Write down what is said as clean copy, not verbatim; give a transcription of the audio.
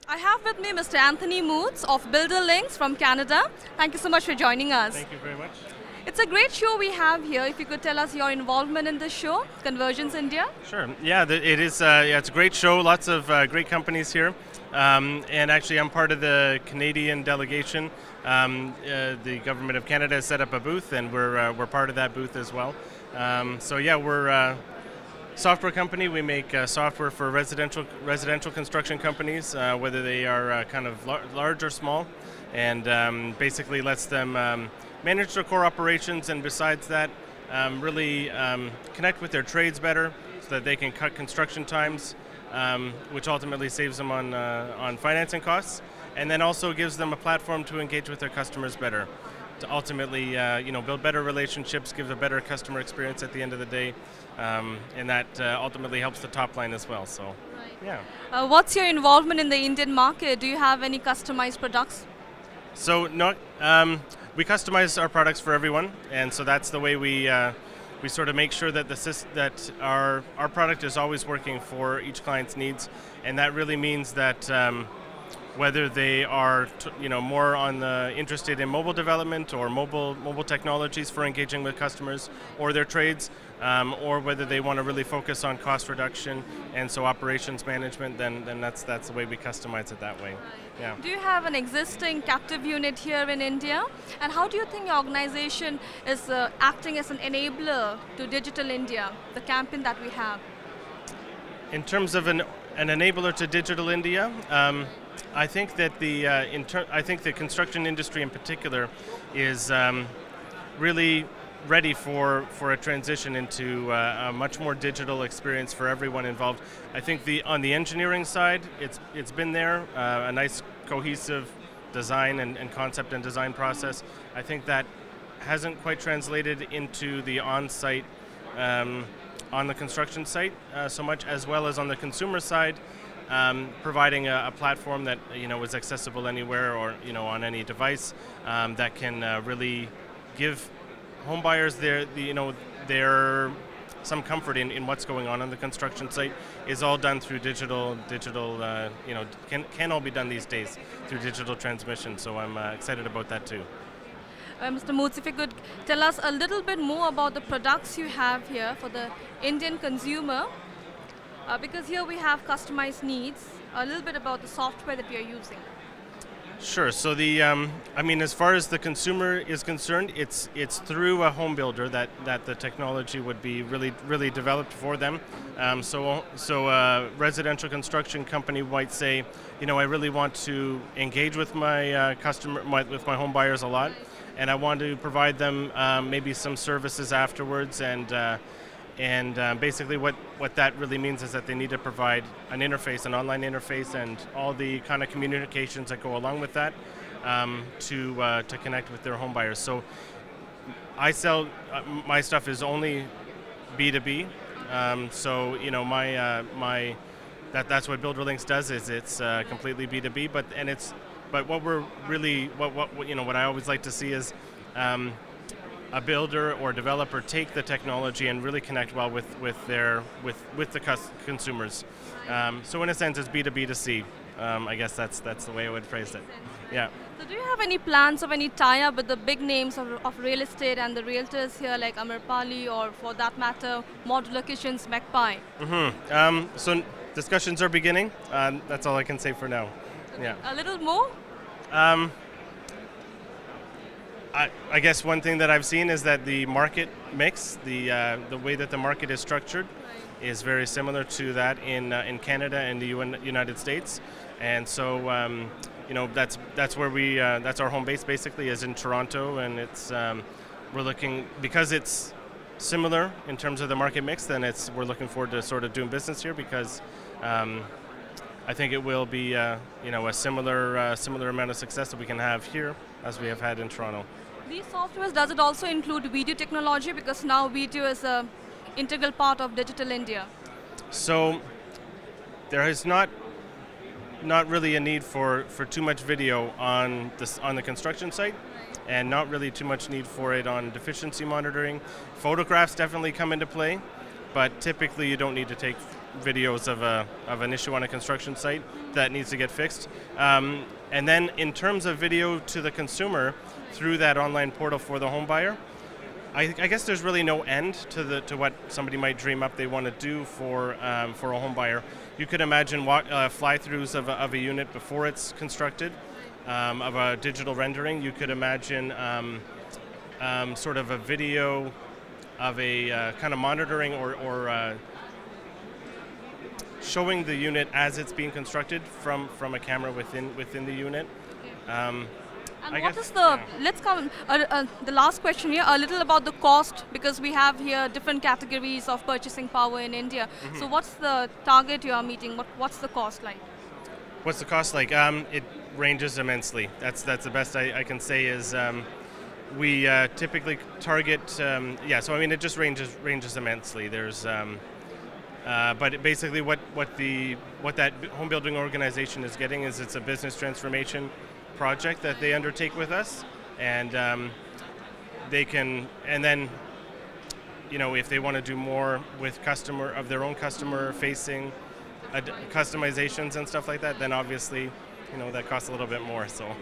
I have with me Mr. Anthony Moots of Builder Links from Canada. Thank you so much for joining us. Thank you very much. It's a great show we have here. If you could tell us your involvement in this show, Convergence India. Sure. Yeah, it is. Yeah, it's a great show. Lots of great companies here, and actually, I'm part of the Canadian delegation. The government of Canada has set up a booth, and we're part of that booth as well. So yeah, we're a software company. We make software for residential construction companies, whether they are kind of large or small, and basically lets them manage their core operations, and besides that, really connect with their trades better so that they can cut construction times, which ultimately saves them on financing costs, and then also gives them a platform to engage with their customers better, to ultimately build better relationships, give a better customer experience at the end of the day, and that ultimately helps the top line as well. So, yeah. What's your involvement in the Indian market? Do you have any customized products? So we customize our products for everyone, and so that's the way we sort of make sure that our product is always working for each client's needs, and that really means that whether they are more interested in mobile development or mobile technologies for engaging with customers or their trades, or whether they want to really focus on cost reduction and so operations management, then that's the way we customize it that way. Yeah. Do you have an existing captive unit here in India? And how do you think your organization is acting as an enabler to Digital India, the campaign that we have? In terms of an enabler to Digital India, I think that the construction industry in particular is really ready for a transition into a much more digital experience for everyone involved. I think on the engineering side, it's been there, a nice cohesive design and concept and design process. I think that hasn't quite translated into the on-site, on the construction site so much, as well as on the consumer side. Providing a platform that is accessible anywhere or on any device, that can really give home buyers their some comfort in what's going on the construction site, is all done through digital can all be done these days through digital transmission. So I'm excited about that too. Mr. Moots, if you could tell us a little bit more about the products you have here for the Indian consumer. Because here we have customized needs, a little bit about the software that we are using. Sure. So as far as the consumer is concerned, it's through a home builder that the technology would be really developed for them. So a residential construction company might say, I really want to engage with my with my home buyers a lot, and I want to provide them maybe some services afterwards, and basically what that really means is that they need to provide an interface, an online interface, and all the kind of communications that go along with that, to connect with their home buyers. So I sell, my stuff is only B2B. So that's what Builder Links does, is it's completely B2B, but what I always like to see is a builder or developer take the technology and really connect well with the consumers. So in a sense, it's B2B to C. I guess that's the way I would phrase it. Yeah. So do you have any plans of any tie-up with the big names of real estate and the realtors here, like Amarpali, or for that matter, Modular Kitchens, Magpie? Mm-hmm. So discussions are beginning. That's all I can say for now. Yeah. A little more? I guess one thing that I've seen is that the market mix, the way that the market is structured, is very similar to that in Canada and the United States, and so that's where that's our home base basically, is in Toronto, and it's we're looking, because it's similar in terms of the market mix, then we're looking forward to sort of doing business here, because I think it will be a similar amount of success that we can have here as we have had in Toronto. These softwares, does it also include video technology? Because now video is an integral part of Digital India. So there is not really a need for too much video on the construction site, and not really too much need for it on deficiency monitoring. Photographs definitely come into play, but typically you don't need to take videos of an issue on a construction site that needs to get fixed. And then in terms of video to the consumer through that online portal for the home buyer, I guess there's really no end to what somebody might dream up they want to do for a home buyer. You could imagine fly-throughs of a unit before it's constructed, of a digital rendering. You could imagine sort of a video of a kind of monitoring or showing the unit as it's being constructed from a camera within the unit. And what is the, let's come, the last question here, a little about the cost, because we have here different categories of purchasing power in India. Mm-hmm. So what's the target you are meeting? What's the cost like? What's the cost like? It ranges immensely. That's the best I can say is we typically target, so I mean it just ranges immensely. There's, but basically what that home building organization is getting is it's a business transformation project that they undertake with us, and they can, and then if they want to do more with their own customer facing customizations and stuff like that, then obviously that costs a little bit more. So